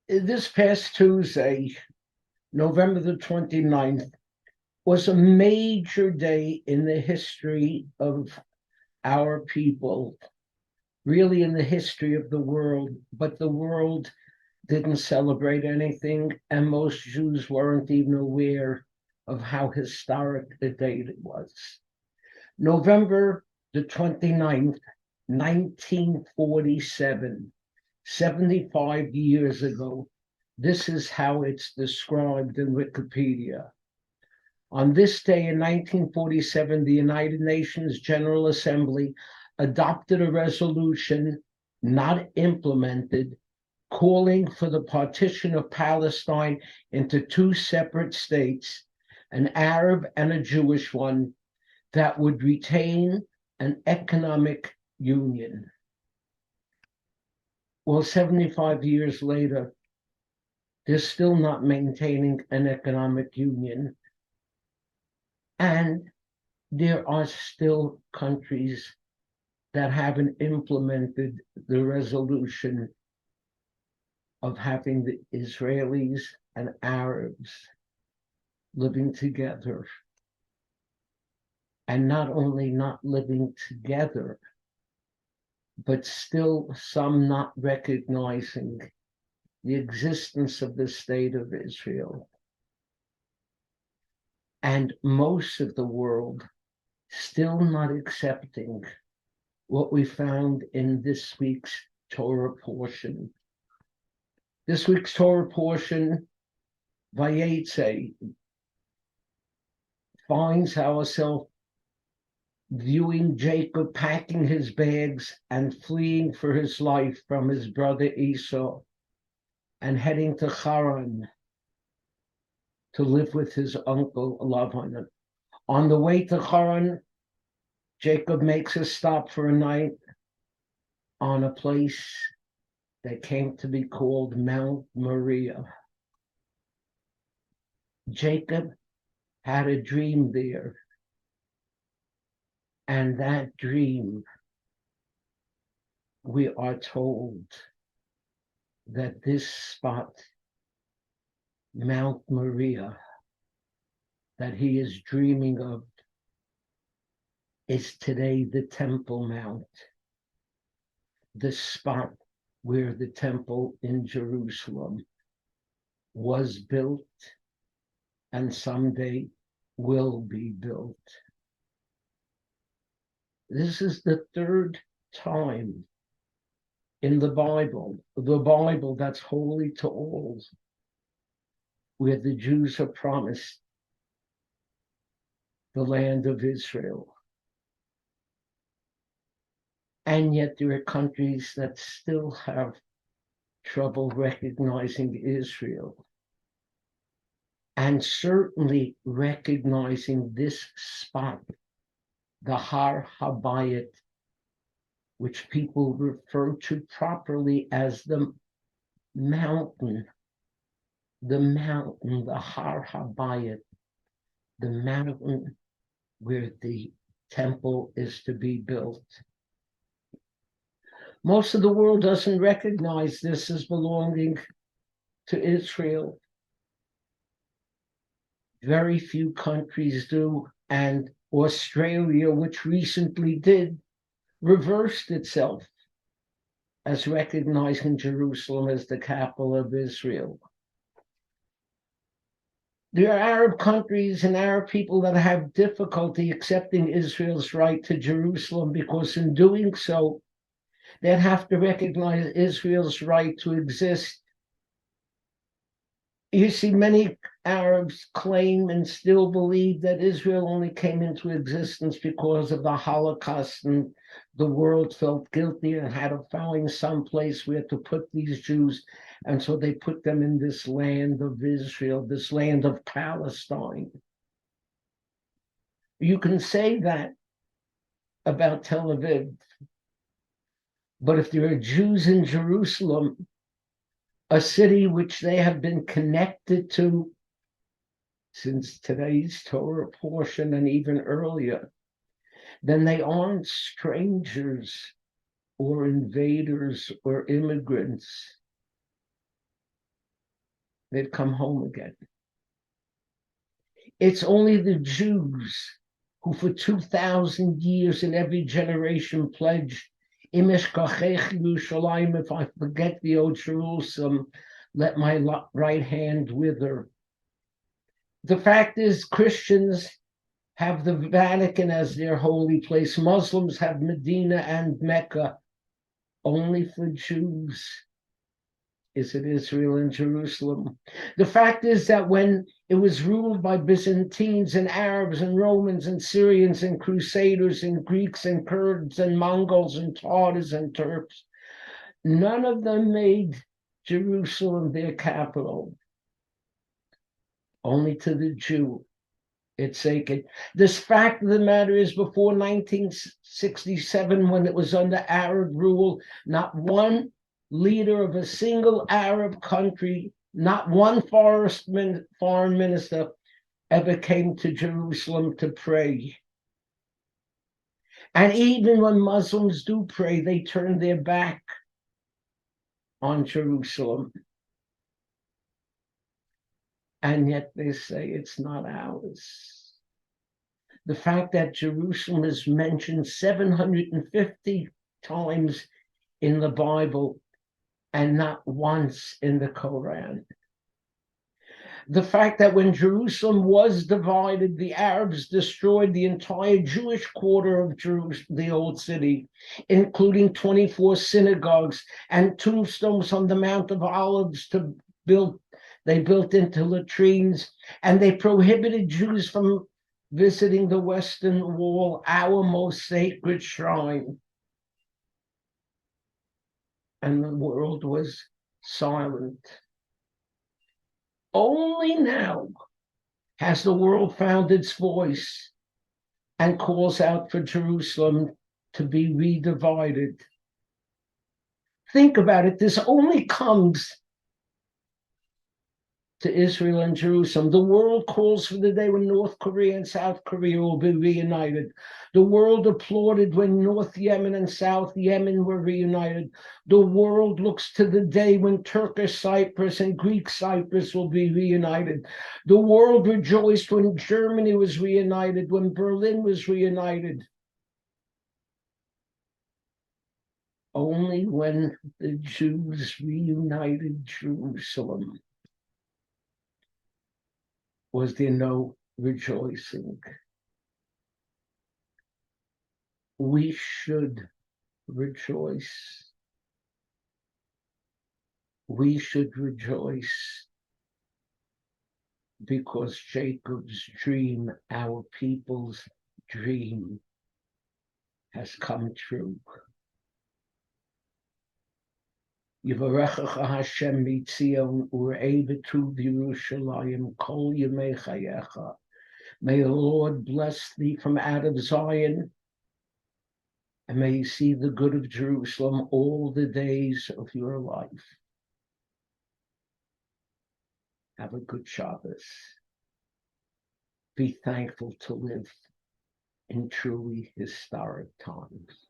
This past Tuesday, November the 29th, was a major day in the history of our people, really in the history of the world, but the world didn't celebrate anything, and most Jews weren't even aware of how historic the date it was. November the 29th, 1947, 75 years ago, this is how it's described in Wikipedia. On this day in 1947, the United Nations General Assembly adopted a resolution, not implemented, calling for the partition of Palestine into two separate states, an Arab and a Jewish one, that would retain an economic union. Well, 75 years later, they're still not maintaining an economic union. And there are still countries that haven't implemented the resolution of having the Israelis and Arabs living together. And not only not living together, but still some not recognizing the existence of the state of Israel. And most of the world still not accepting what we found in this week's Torah portion. This week's Torah portion, Vayeitzei, finds ourselves viewing Jacob packing his bags and fleeing for his life from his brother Esau and heading to Haran to live with his uncle Lavan. On the way to Haran, Jacob makes a stop for a night on a place that came to be called Mount Moriah. Jacob had a dream there, and that dream, we are told that this spot, Mount Moriah, that he is dreaming of, is today the Temple Mount, the spot where the temple in Jerusalem was built and someday will be built. This is the third time in the Bible that's holy to all, where the Jews are promised the land of Israel. And yet there are countries that still have trouble recognizing Israel, and certainly recognizing this spot, the Har Habayit, which people refer to properly as the mountain, the Har Habayit, the mountain where the temple is to be built. Most of the world doesn't recognize this as belonging to Israel. Very few countries do, and Australia, which recently did, reversed itself as recognizing Jerusalem as the capital of Israel. There are Arab countries and Arab people that have difficulty accepting Israel's right to Jerusalem, because in doing so, they'd have to recognize Israel's right to exist. You see, many Arabs claim and still believe that Israel only came into existence because of the Holocaust, and the world felt guilty and had to find some place where to put these Jews, and so they put them in this land of Israel, this land of Palestine. You can say that about Tel Aviv, but if there are Jews in Jerusalem, a city which they have been connected to since today's Torah portion and even earlier, then they aren't strangers or invaders or immigrants. they'd come home again. It's only the Jews who for 2,000 years in every generation pledged, Im eshkachech Yerushalayim, if I forget the old Jerusalem, let my right hand wither. The fact is, Christians have the Vatican as their holy place. Muslims have Medina and Mecca. Only for Jews is it Israel and Jerusalem. The fact is that when it was ruled by Byzantines and Arabs and Romans and Syrians and Crusaders and Greeks and Kurds and Mongols and Tartars and Turks, none of them made Jerusalem their capital. Only to the Jew it's sacred. This fact of the matter is, before 1967, when it was under Arab rule, not one leader of a single Arab country, not one foreign minister ever came to Jerusalem to pray. And even when Muslims do pray, they turn their back on Jerusalem. And yet they say it's not ours. The fact that Jerusalem is mentioned 750 times in the Bible and not once in the Quran. The fact that when Jerusalem was divided, the Arabs destroyed the entire Jewish quarter of Jerusalem, the old city, including 24 synagogues and tombstones on the Mount of Olives they built into latrines, and they prohibited Jews from visiting the Western Wall, our most sacred shrine. And the world was silent. Only now has the world found its voice and calls out for Jerusalem to be redivided. Think about it. This only comes to Israel and Jerusalem. The world calls for the day when North Korea and South Korea will be reunited. The world applauded when North Yemen and South Yemen were reunited. The world looks to the day when Turkish Cyprus and Greek Cyprus will be reunited. The world rejoiced when Germany was reunited, when Berlin was reunited. Only when the Jews reunited Jerusalem was there no rejoicing. We should rejoice. We should rejoice because Jacob's dream, our people's dream, has come true. Yivarechecha Hashem mitzion u'rei b'tuv Yerushalayim kol yemei chayecha. May the Lord bless thee from out of Zion, and may you see the good of Jerusalem all the days of your life. Have a good Shabbos. Be thankful to live in truly historic times.